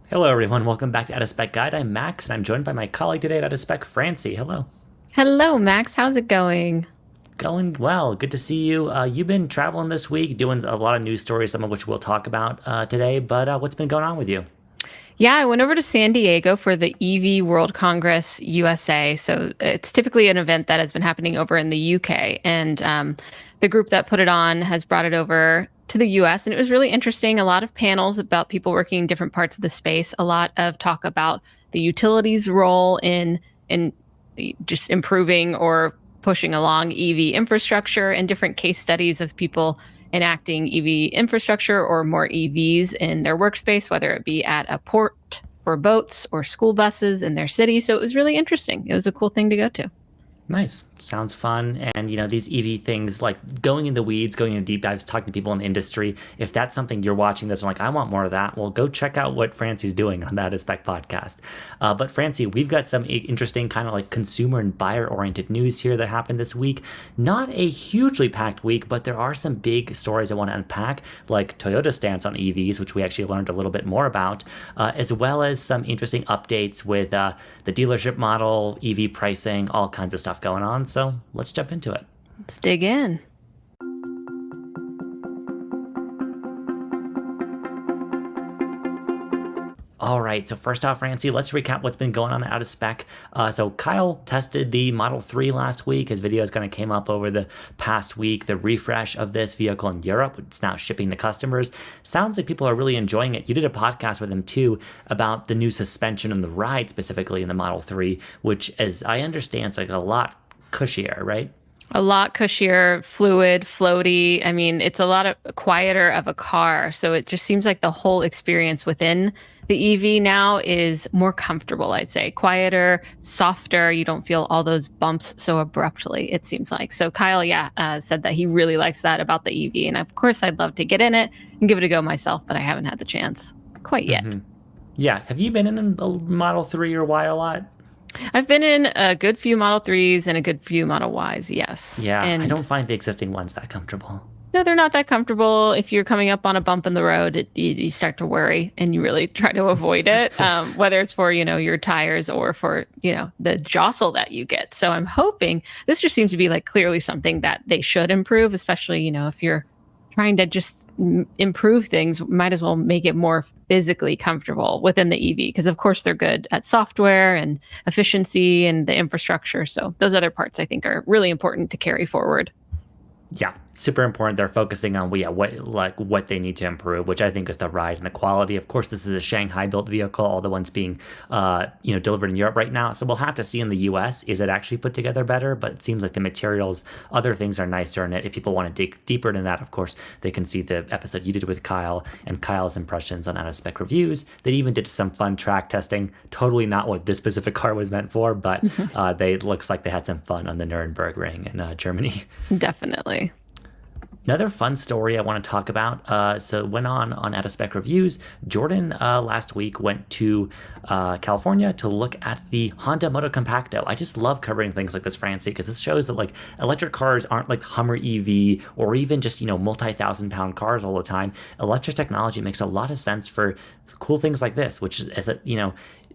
Hello, everyone. Welcome back to Out of Spec Guide. I'm Max, and I'm joined by my colleague today at Out of Spec, Francie. Hello. Hello, Max. How's it going? Going well. Good to see you. You've been traveling this week, doing a lot of news stories, some of which we'll talk about today. But what's been going on with you? Yeah, I went over to San Diego for the EV World Congress USA. So it's typically an event that has been happening over in the UK. And the group that put it on has brought it over to the US. And it was really interesting. A lot of panels about people working in different parts of the space, a lot of talk about the utilities role in just improving or pushing along EV infrastructure and different case studies of people enacting EV infrastructure or more EVs in their workspace, whether it be at a port for boats or school buses in their city. So it was really interesting. It was a cool thing to go to. Nice. Sounds fun. And, these EV things, like going in the weeds, going into deep dives, talking to people in the industry. If that's something you're watching this and like, I want more of that, well, go check out what Francie's doing on that Spec podcast. But Francie, we've got some interesting kind of like consumer and buyer oriented news here that happened this week. Not a hugely packed week, but there are some big stories I want to unpack, like Toyota's stance on EVs, which we actually learned a little bit more about, as well as some interesting updates with the dealership model, EV pricing, all kinds of stuff going on. So let's jump into it. Let's dig in. All right, so first off, Francie, let's recap what's been going on out of spec. So Kyle tested the Model 3 last week. His videos kind of came up over the past week. The refresh of this vehicle in Europe, it's now shipping to customers. Sounds like people are really enjoying it. You did a podcast with him too about the new suspension and the ride specifically in the Model 3, which, as I understand, is like a lot cushier, right? A lot cushier, fluid, floaty. I mean, it's a lot of quieter of a car. So it just seems like the whole experience within the EV now is more comfortable, I'd say. Quieter, softer. You don't feel all those bumps so abruptly, it seems like. So Kyle, said that he really likes that about the EV. And of course, I'd love to get in it and give it a go myself, but I haven't had the chance quite yet. Yeah. Have you been in a Model 3 or Y a lot? I've been in a good few Model 3s and a good few Model Ys, yes. Yeah, I And don't find the existing ones that comfortable. no, they're not that comfortable. If you're coming up on a bump in the road, you start to worry and you really try to avoid it, whether it's for, your tires or for, the jostle that you get. So I'm hoping this just seems to be like clearly something that they should improve, especially, if you're trying to just improve things, might as well make it more physically comfortable within the EV. Because, of course, they're good at software and efficiency and the infrastructure. So those other parts, I think, are really important to carry forward. Yeah, super important. They're focusing on what they need to improve, which I think is the ride and the quality. Of course, this is a Shanghai built vehicle, all the ones being delivered in Europe right now. So we'll have to see in the US, is it actually put together better? But it seems like the materials, other things are nicer in it. If people want to dig deeper into that, of course, they can see the episode you did with Kyle and Kyle's impressions on out of spec reviews. They even did some fun track testing. Totally not what this specific car was meant for, but they looks like they had some fun on the Nuremberg ring in Germany. Definitely. Another fun story I want to talk about. So went on Out of Spec Reviews. Jordan last week went to California to look at the Honda Motocompacto. I just love covering things like this, Francie, because this shows that like electric cars aren't like Hummer EV or even just multi-thousand-pound cars all the time. Electric technology makes a lot of sense for cool things like this, which is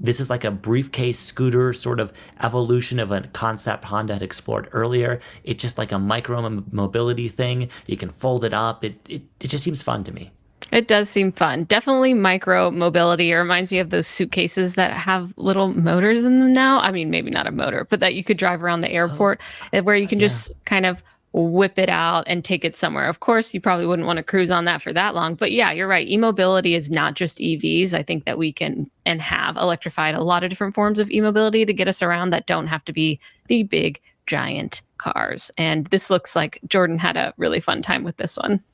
this is like a briefcase scooter sort of evolution of a concept Honda had explored earlier. It's just like a micro mobility thing. You can fold it up. It just seems fun to me. It does seem fun. Definitely micro mobility. It reminds me of those suitcases that have little motors in them now. I mean, maybe not a motor, but that you could drive around the Oh, airport where you can yeah. just kind of whip it out and take it somewhere. Of course, you probably wouldn't want to cruise on that for that long. But yeah, you're right. E-mobility is not just EVs. I think that we can and have electrified a lot of different forms of e-mobility to get us around that don't have to be the big, giant cars. And this looks like Jordan had a really fun time with this one.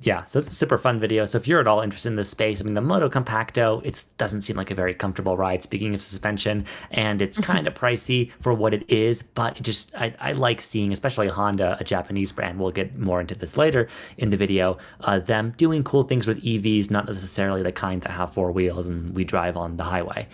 Yeah, so it's a super fun video. So if you're at all interested in this space, I mean, the Moto Compacto, it doesn't seem like a very comfortable ride, speaking of suspension, and it's kind of pricey for what it is, but I like seeing, especially Honda, a Japanese brand, we'll get more into this later in the video, them doing cool things with EVs, not necessarily the kind that have four wheels and we drive on the highway.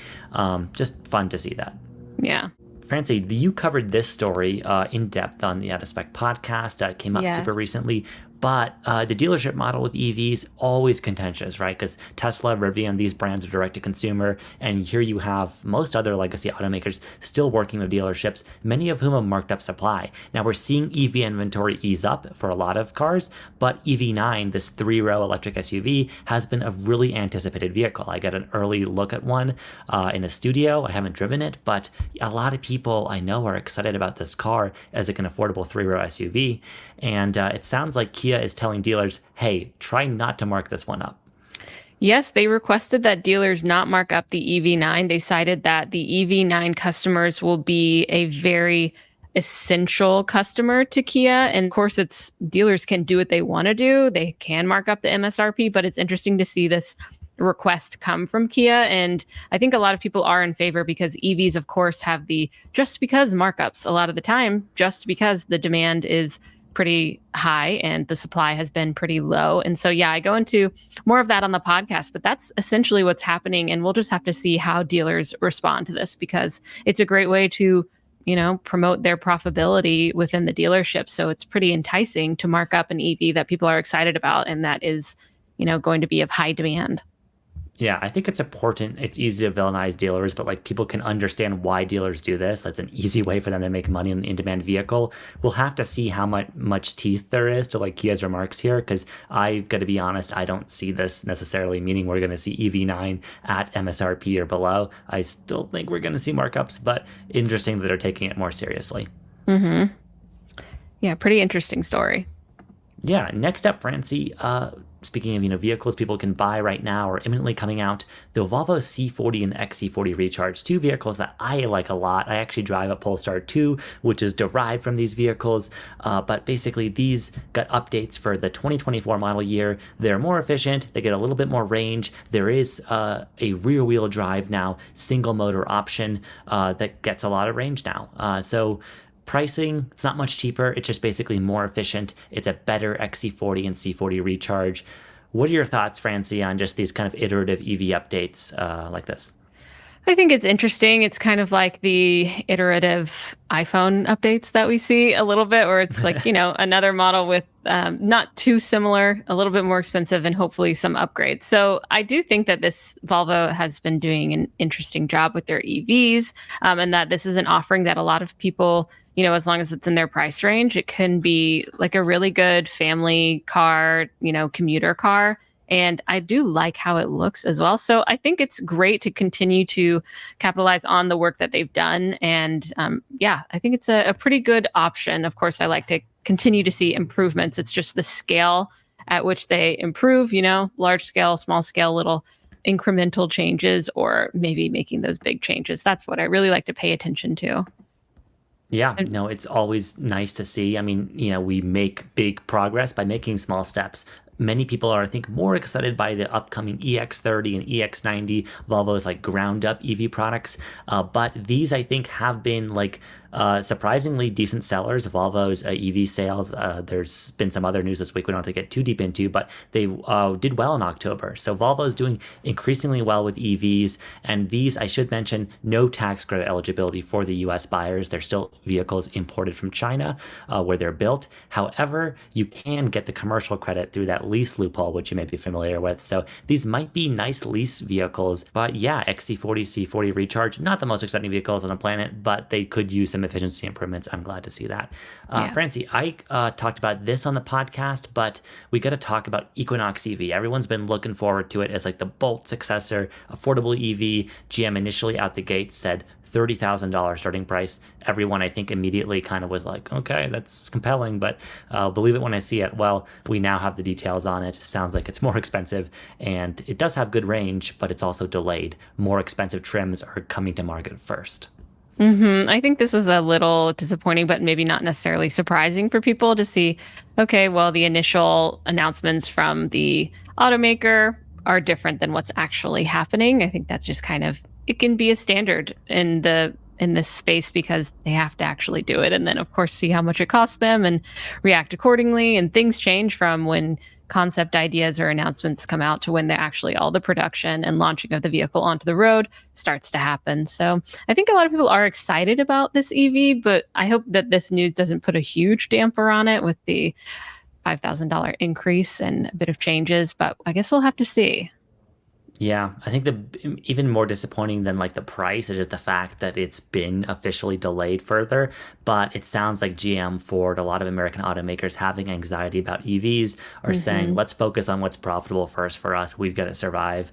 Just fun to see that. Yeah. Francie, you covered this story in depth on the Out of Spec podcast. It came up super Yes. recently. But the dealership model with EVs always contentious, right? Because Tesla, Rivian, these brands are direct to consumer, and here you have most other legacy automakers still working with dealerships, many of whom have marked up supply. Now we're seeing EV inventory ease up for a lot of cars, but EV9, this 3-row electric SUV, has been a really anticipated vehicle. I got an early look at one in a studio. I haven't driven it, but a lot of people I know are excited about this car as an affordable 3-row SUV. And it sounds like Kia is telling dealers, hey, try not to mark this one up. Yes, they requested that dealers not mark up the EV9. They cited that the EV9 customers will be a very essential customer to Kia. And of course, it's dealers can do what they want to do. They can mark up the MSRP, but it's interesting to see this request come from Kia. And I think a lot of people are in favor because EVs, of course, have the just because markups a lot of the time, just because the demand is pretty high and the supply has been pretty low. And so, yeah, I go into more of that on the podcast, but that's essentially what's happening. And we'll just have to see how dealers respond to this because it's a great way to, promote their profitability within the dealership. So it's pretty enticing to mark up an EV that people are excited about and that is, going to be of high demand. Yeah, I think it's important. It's easy to villainize dealers, but like people can understand why dealers do this. That's an easy way for them to make money in an in-demand vehicle. We'll have to see how much teeth there is to like Kia's remarks here, because I got to be honest, I don't see this necessarily meaning we're going to see EV9 at MSRP or below. I still think we're going to see markups, but interesting that they're taking it more seriously. Mm-hmm. Yeah, pretty interesting story. Yeah, next up, Francie, speaking of vehicles people can buy right now or imminently coming out, the Volvo C40 and the XC40 Recharge, two vehicles that I like a lot. I actually drive a Polestar 2, which is derived from these vehicles, but basically these got updates for the 2024 model year. They're more efficient, they get a little bit more range. There is a rear-wheel drive now, single motor option that gets a lot of range now. So pricing, it's not much cheaper. It's just basically more efficient. It's a better XC40 and C40 Recharge. What are your thoughts, Francie, on just these kind of iterative EV updates like this? I think it's interesting. It's kind of like the iterative iPhone updates that we see a little bit, where it's like, another model with not too similar, a little bit more expensive, and hopefully some upgrades. So I do think that this Volvo has been doing an interesting job with their EVs, and that this is an offering that a lot of people, as long as it's in their price range, it can be like a really good family car, commuter car. And I do like how it looks as well. So I think it's great to continue to capitalize on the work that they've done. And I think it's a pretty good option. Of course, I like to continue to see improvements. It's just the scale at which they improve, large scale, small scale, little incremental changes, or maybe making those big changes. That's what I really like to pay attention to. Yeah, no, it's always nice to see. I mean, we make big progress by making small steps. Many people are, I think, more excited by the upcoming EX30 and EX90, Volvo's like ground up EV products. But these, I think, have been like surprisingly decent sellers. Volvo's EV sales, there's been some other news this week we don't have to get too deep into, but they did well in October. So Volvo is doing increasingly well with EVs. And these, I should mention, no tax credit eligibility for the US buyers. They're still vehicles imported from China where they're built. However, you can get the commercial credit through that lease loophole, which you may be familiar with. So these might be nice lease vehicles. But yeah, XC40, C40 Recharge, not the most exciting vehicles on the planet, but they could use some efficiency improvements. I'm glad to see that. Yes. Francie, I talked about this on the podcast, but we got to talk about Equinox EV. Everyone's been looking forward to it as like the Bolt successor, affordable EV. GM initially out the gate said $30,000 starting price. Everyone, I think, immediately kind of was like, okay, that's compelling, but believe it when I see it. Well, we now have the details on it. Sounds like it's more expensive, and it does have good range, but it's also delayed. More expensive trims are coming to market first. I think this was a little disappointing, but maybe not necessarily surprising for people to see, okay, well, the initial announcements from the automaker are different than what's actually happening. I think that's just kind of, it can be a standard in this space because they have to actually do it. And then, of course, see how much it costs them and react accordingly. And things change from when concept ideas or announcements come out to when they're actually all the production and launching of the vehicle onto the road starts to happen. So I think a lot of people are excited about this EV, but I hope that this news doesn't put a huge damper on it with the $5,000 increase and a bit of changes, but I guess we'll have to see. Yeah, I think the even more disappointing than like the price is just the fact that it's been officially delayed further. But it sounds like GM, Ford, a lot of American automakers having anxiety about EVs are saying, Hmm. let's focus on what's profitable first for us. We've got to survive.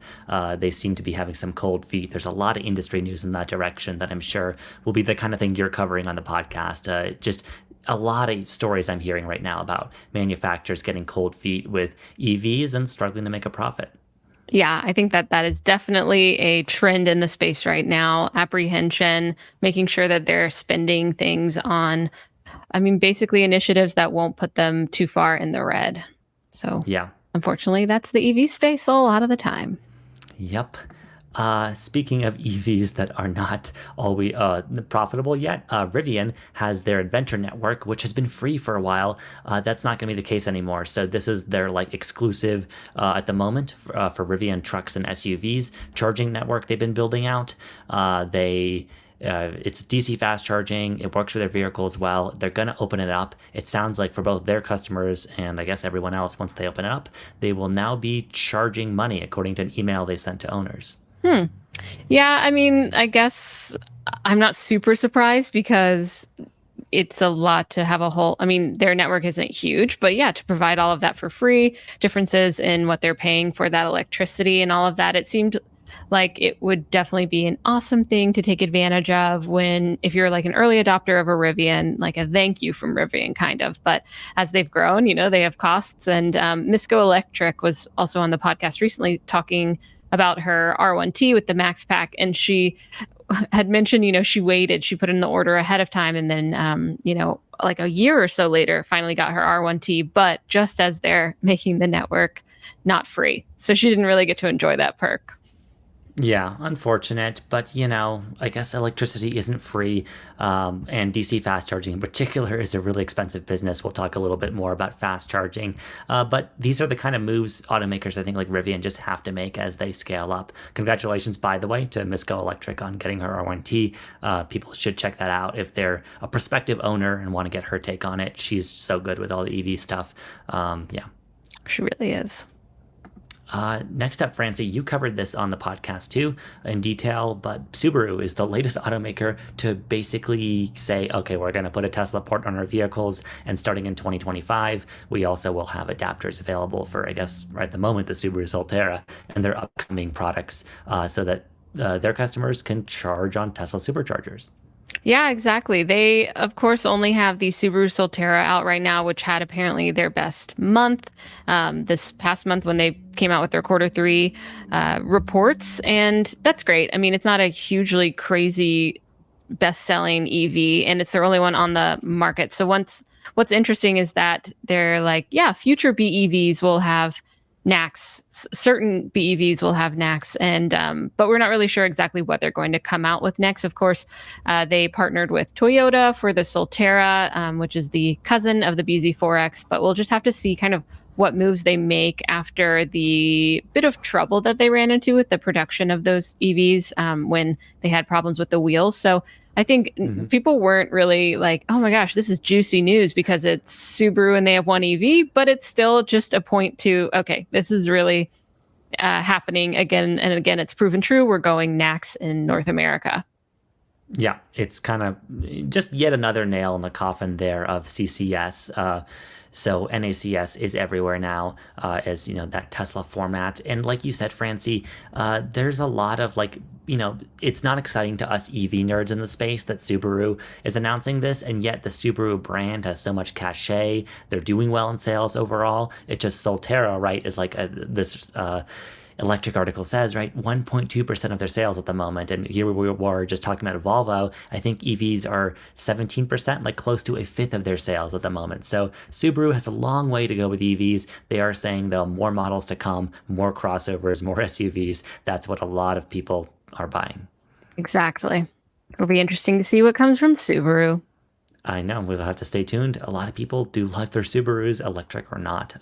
They seem to be having some cold feet. There's a lot of industry news in that direction that I'm sure will be the kind of thing you're covering on the podcast. Just a lot of stories I'm hearing right now about manufacturers getting cold feet with EVs and struggling to make a profit. Yeah, I think that that is definitely a trend in the space right now. Apprehension, making sure that they're spending things on, I mean, basically initiatives that won't put them too far in the red. So, Yeah. unfortunately, that's the EV space a lot of the time. Yep. Speaking of EVs that are not always profitable yet, Rivian has their Adventure Network, which has been free for a while. That's not going to be the case anymore. So this is their like exclusive at the moment for Rivian trucks and SUVs charging network they've been building out. It's DC fast charging. It works for their vehicles well. They're going to open it up. It sounds like for both their customers and I guess everyone else, once they open it up, they will now be charging money according to an email they sent to owners. Hmm. Yeah, I mean, I guess I'm not super surprised because it's a lot to have a whole, I mean, their network isn't huge, but yeah, to provide all of that for free, differences in what they're paying for that electricity and all of that, it seemed like it would definitely be an awesome thing to take advantage of when, if you're like an early adopter of a Rivian, like a thank you from Rivian kind of. But as they've grown, they have costs. And Misco Electric was also on the podcast recently talking about her R1T with the Max Pack, and she had mentioned, she waited, she put in the order ahead of time, and then, like a year or so later, finally got her R1T, but just as they're making the network not free. So she didn't really get to enjoy that perk. Yeah, unfortunate, but I guess electricity isn't free, and DC fast charging in particular is a really expensive business. We'll talk a little bit more about fast charging, but these are the kind of moves automakers I think like Rivian just have to make as they scale up. Congratulations, by the way, to Misco Electric on getting her R1T. People should check that out if they're a prospective owner and want to get her take on it. She's so good with all the EV stuff. Yeah. She really is. Next up, Francie, you covered this on the podcast too in detail, but Subaru is the latest automaker to basically say, okay, we're going to put a Tesla port on our vehicles, and starting in 2025, we also will have adapters available for, I guess, right at the moment, the Subaru Solterra and their upcoming products so that their customers can charge on Tesla superchargers. Yeah, exactly. They, of course, only have the Subaru Solterra out right now, which had apparently their best month this past month when they came out with their quarter three reports. And that's great. I mean, it's not a hugely crazy best-selling EV, and it's the only one on the market. So what's interesting is that they're like, yeah, future BEVs will have NACS. Certain BEVs will have NACS, and but we're not really sure exactly what they're going to come out with next. Of course, they partnered with Toyota for the Solterra, which is the cousin of the BZ4X. But we'll just have to see kind of what moves they make after the bit of trouble that they ran into with the production of those EVs when they had problems with the wheels. So I think people weren't really like, oh my gosh, this is juicy news because it's Subaru and they have one EV, but it's still just a point to, okay, this is really happening again and again. It's proven true. We're going NACS in North America. Yeah, it's kind of just yet another nail in the coffin there of CCS. So NACS is everywhere now, as that Tesla format. And like you said, Francie, there's a lot of it's not exciting to us EV nerds in the space that Subaru is announcing this, and yet the Subaru brand has so much cachet. They're doing well in sales overall. It just Solterra, right, is like this. Electric article says, right, 1.2% of their sales at the moment. And here we were just talking about Volvo. I think EVs are 17%, like close to a fifth of their sales at the moment. So Subaru has a long way to go with EVs. They are saying, though, more models to come, more crossovers, more SUVs. That's what a lot of people are buying. Exactly. It'll be interesting to see what comes from Subaru. I know, we'll have to stay tuned. A lot of people do love their Subarus, electric or not.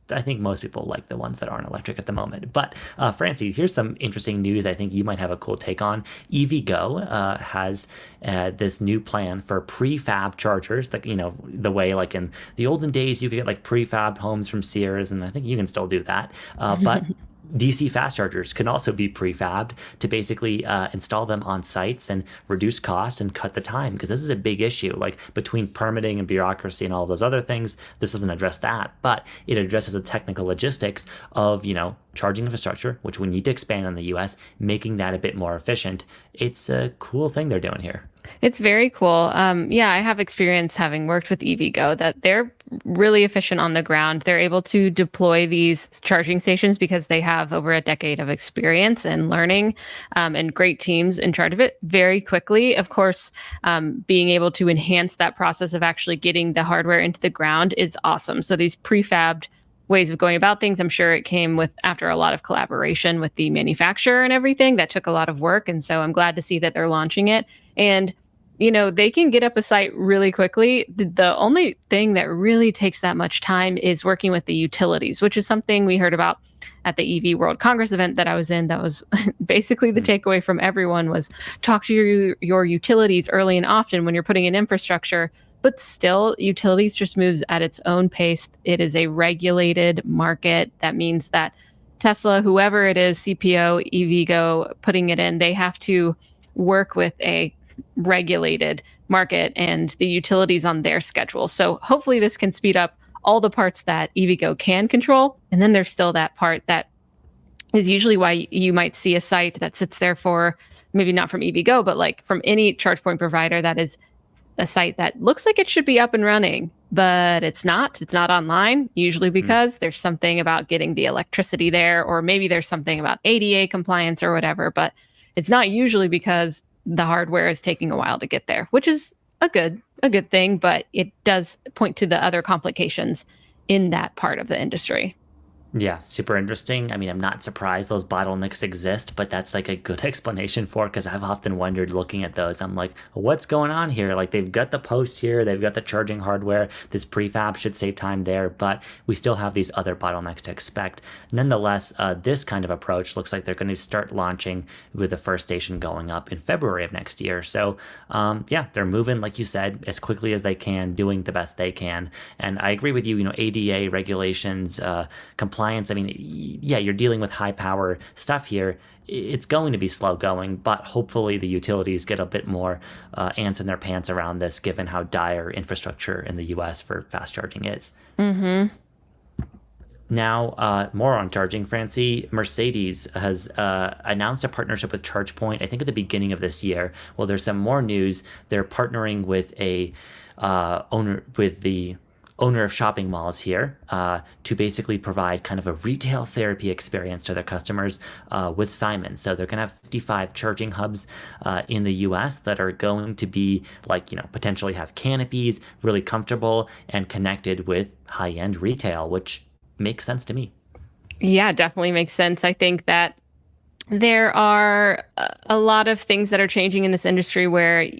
I think most people like the ones that aren't electric at the moment. But Francie, here's some interesting news I think you might have a cool take on. EVgo has this new plan for prefab chargers, like, the way like in the olden days you could get like prefab homes from Sears, and I think you can still do that. But DC fast chargers can also be prefabbed to basically install them on sites and reduce costs and cut the time, because this is a big issue. Like between permitting and bureaucracy and all those other things, this doesn't address that, but it addresses the technical logistics of, charging infrastructure, which we need to expand in the US, making that a bit more efficient. It's a cool thing they're doing here. It's very cool. Yeah, I have experience having worked with EVgo that they're really efficient on the ground. They're able to deploy these charging stations because they have over a decade of experience and learning, and great teams in charge of it very quickly. Of course, being able to enhance that process of actually getting the hardware into the ground is awesome. So these prefabbed ways of going about things, I'm sure it came with after a lot of collaboration with the manufacturer and everything that took a lot of work. And so I'm glad to see that they're launching it. And they can get up a site really quickly. The only thing that really takes that much time is working with the utilities, which is something we heard about at the EV World Congress event that I was in. That was basically the takeaway from everyone was talk to your utilities early and often when you're putting in infrastructure. But still, utilities just moves at its own pace. It is a regulated market. That means that Tesla, whoever it is, CPO, EVgo, putting it in, they have to work with a regulated market and the utilities on their schedule. So hopefully this can speed up all the parts that EVgo can control. And then there's still that part that is usually why you might see a site that sits there for maybe not from EVgo, but like from any charge point provider that is a site that looks like it should be up and running, but it's not. It's not online, usually because there's something about getting the electricity there, or maybe there's something about ADA compliance or whatever, but it's not usually because the hardware is taking a while to get there, which is a good thing, but it does point to the other complications in that part of the industry. Yeah, super interesting. I mean, I'm not surprised those bottlenecks exist, but that's like a good explanation for it, because I've often wondered looking at those. I'm like, what's going on here? Like they've got the posts here, they've got the charging hardware. This prefab should save time there, but we still have these other bottlenecks to expect. Nonetheless, this kind of approach looks like they're going to start launching with the first station going up in February of next year. So yeah, they're moving, like you said, as quickly as they can, doing the best they can. And I agree with you, ADA regulations, compliance. I mean, yeah, you're dealing with high power stuff here. It's going to be slow going, but hopefully the utilities get a bit more ants in their pants around this, given how dire infrastructure in the US for fast charging is. Mm-hmm. Now, more on charging, Francie. Mercedes has announced a partnership with ChargePoint, I think at the beginning of this year. Well, there's some more news. They're partnering with the owner of shopping malls here to basically provide kind of a retail therapy experience to their customers with Simon. So they're going to have 55 charging hubs in the US that are going to be like, potentially have canopies, really comfortable and connected with high-end retail, which makes sense to me. Yeah, definitely makes sense. I think that there are a lot of things that are changing in this industry where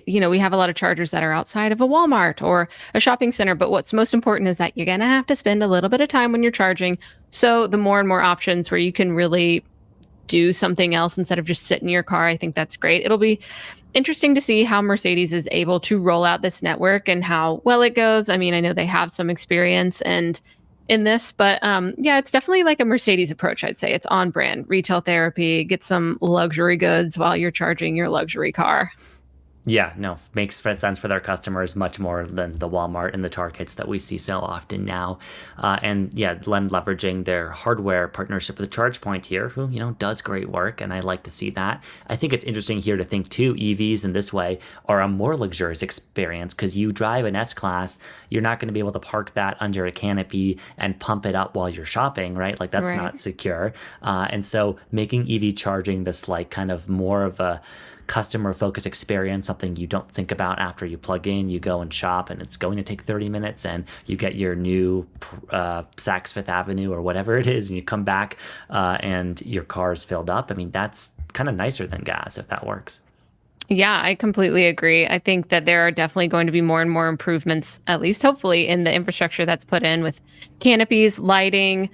we have a lot of chargers that are outside of a Walmart or a shopping center. But what's most important is that you're going to have to spend a little bit of time when you're charging. So the more and more options where you can really do something else instead of just sit in your car, I think that's great. It'll be interesting to see how Mercedes is able to roll out this network and how well it goes. I mean, I know they have some experience in this, but yeah, it's definitely like a Mercedes approach. I'd say it's on brand, retail therapy, get some luxury goods while you're charging your luxury car. Yeah, no, makes sense for their customers much more than the Walmart and the Targets that we see so often now. And yeah, them leveraging their hardware partnership with ChargePoint here, who, does great work. And I like to see that. I think it's interesting here to think too, EVs in this way are a more luxurious experience, because you drive an S-Class, you're not going to be able to park that under a canopy and pump it up while you're shopping, right? Like that's not secure. And so making EV charging this like kind of more of a customer focused experience, something you don't think about after you plug in, you go and shop and it's going to take 30 minutes and you get your new Saks Fifth Avenue or whatever it is, and you come back and your car is filled up. I mean, that's kind of nicer than gas if that works. Yeah, I completely agree. I think that there are definitely going to be more and more improvements, at least hopefully, in the infrastructure that's put in with canopies, lighting,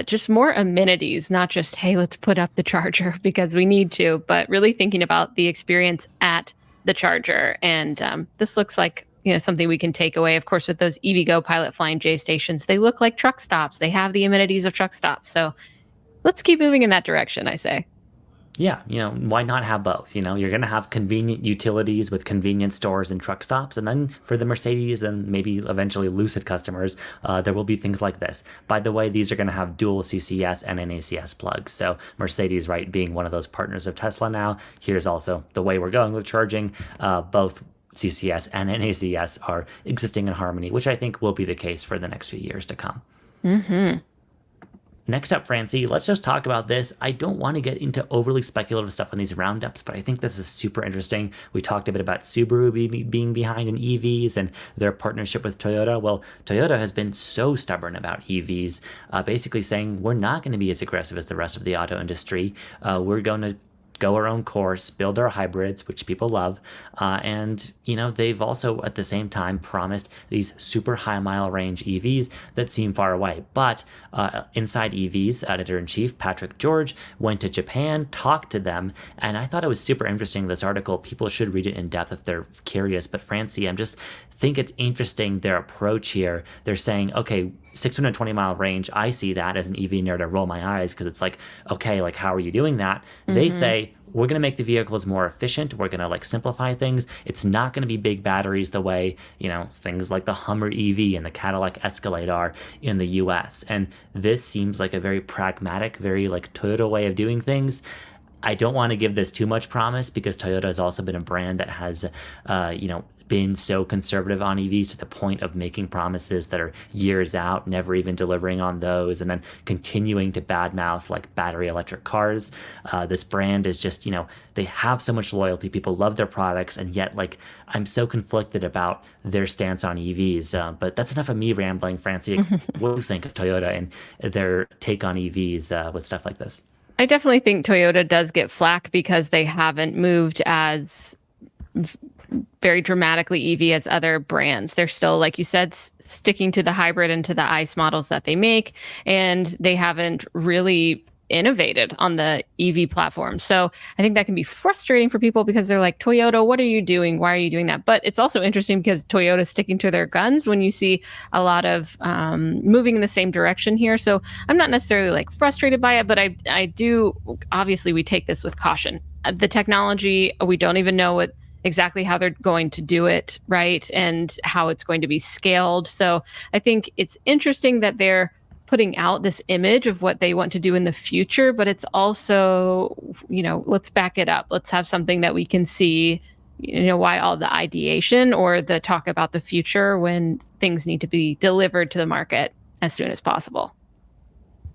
just more amenities, not just, hey, let's put up the charger because we need to, but really thinking about the experience at the charger. And this looks like something we can take away. Of course, with those EVgo Pilot Flying J stations, they look like truck stops. They have the amenities of truck stops. So let's keep moving in that direction, I say. Yeah, why not have both? You're going to have convenient utilities with convenience stores and truck stops. And then for the Mercedes and maybe eventually Lucid customers, there will be things like this. By the way, these are going to have dual CCS and NACS plugs. So Mercedes, right, being one of those partners of Tesla now, here's also the way we're going with charging. Both CCS and NACS are existing in harmony, which I think will be the case for the next few years to come. Mm-hmm. Next up, Francie, let's just talk about this. I don't want to get into overly speculative stuff on these roundups, but I think this is super interesting. We talked a bit about Subaru being behind in EVs and their partnership with Toyota. Well, Toyota has been so stubborn about EVs, basically saying we're not going to be as aggressive as the rest of the auto industry. We're going to go our own course, build our hybrids, which people love. And, they've also at the same time promised these super high mile range EVs that seem far away. But Inside EV's editor-in-chief, Patrick George, went to Japan, talked to them, and I thought it was super interesting, this article. People should read it in depth if they're curious. But Francie, I'm just think it's interesting, their approach here. They're saying, okay, 620-mile range, I see that as an EV nerd. I roll my eyes because it's like, okay, like how are you doing that? Mm-hmm. They say, we're going to make the vehicles more efficient. We're going to simplify things. It's not going to be big batteries the way, things like the Hummer EV and the Cadillac Escalade are in the US. And this seems like a very pragmatic, very Toyota way of doing things. I don't want to give this too much promise because Toyota has also been a brand that has, been so conservative on EVs to the point of making promises that are years out, never even delivering on those, and then continuing to badmouth battery electric cars. This brand is just, they have so much loyalty. People love their products, and yet I'm so conflicted about their stance on EVs. But that's enough of me rambling, Francie. What do you think of Toyota and their take on EVs with stuff like this? I definitely think Toyota does get flack because they haven't moved as very dramatically EV as other brands. They're still, like you said, sticking to the hybrid and to the ICE models that they make, and they haven't really innovated on the EV platform. So I think that can be frustrating for people because they're like, Toyota, what are you doing? Why are you doing that? But it's also interesting because Toyota's sticking to their guns when you see a lot of moving in the same direction here. So I'm not necessarily frustrated by it, but I do, obviously we take this with caution. The technology, we don't even know exactly how they're going to do it, right? And how it's going to be scaled. So I think it's interesting that they're putting out this image of what they want to do in the future, but it's also, let's back it up. Let's have something that we can see, why all the ideation or the talk about the future when things need to be delivered to the market as soon as possible.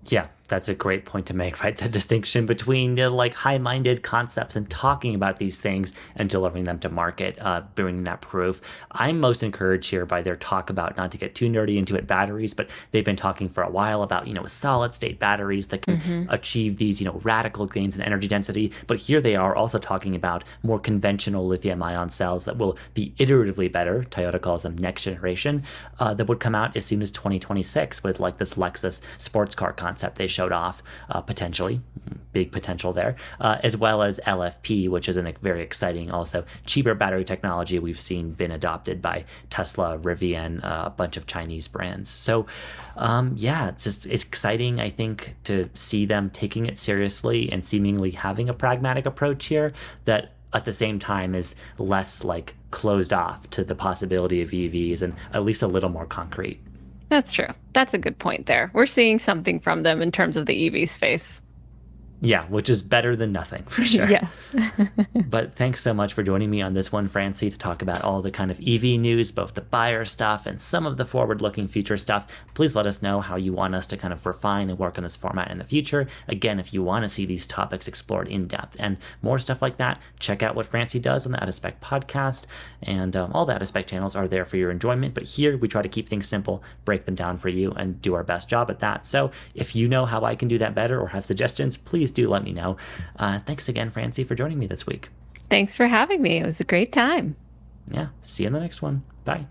Yeah, that's a great point to make, right? The distinction between high-minded concepts and talking about these things and delivering them to market, bringing that proof. I'm most encouraged here by their talk about, not to get too nerdy into it, batteries, but they've been talking for a while about, solid-state batteries that can achieve these, radical gains in energy density. But here they are also talking about more conventional lithium-ion cells that will be iteratively better. Toyota calls them next generation, that would come out as soon as 2026 with this Lexus sports car concept they showed off, potentially, big potential there, as well as LFP, which is a very exciting, also cheaper battery technology we've seen been adopted by Tesla, Rivian, a bunch of Chinese brands. So it's exciting, I think, to see them taking it seriously and seemingly having a pragmatic approach here that at the same time is less closed off to the possibility of EVs and at least a little more concrete. That's true. That's a good point there. We're seeing something from them in terms of the EV space. Yeah, which is better than nothing, for sure. Yes. But thanks so much for joining me on this one, Francie, to talk about all the kind of EV news, both the buyer stuff and some of the forward-looking future stuff. Please let us know how you want us to kind of refine and work on this format in the future. Again, if you want to see these topics explored in depth and more stuff like that, check out what Francie does on the Out-of-Spec podcast. And all the Out-of-Spec channels are there for your enjoyment. But here, we try to keep things simple, break them down for you, and do our best job at that. So if you know how I can do that better or have suggestions, please do let me know. Thanks again, Francie, for joining me this week. Thanks for having me. It was a great time. Yeah, see you in the next one. Bye.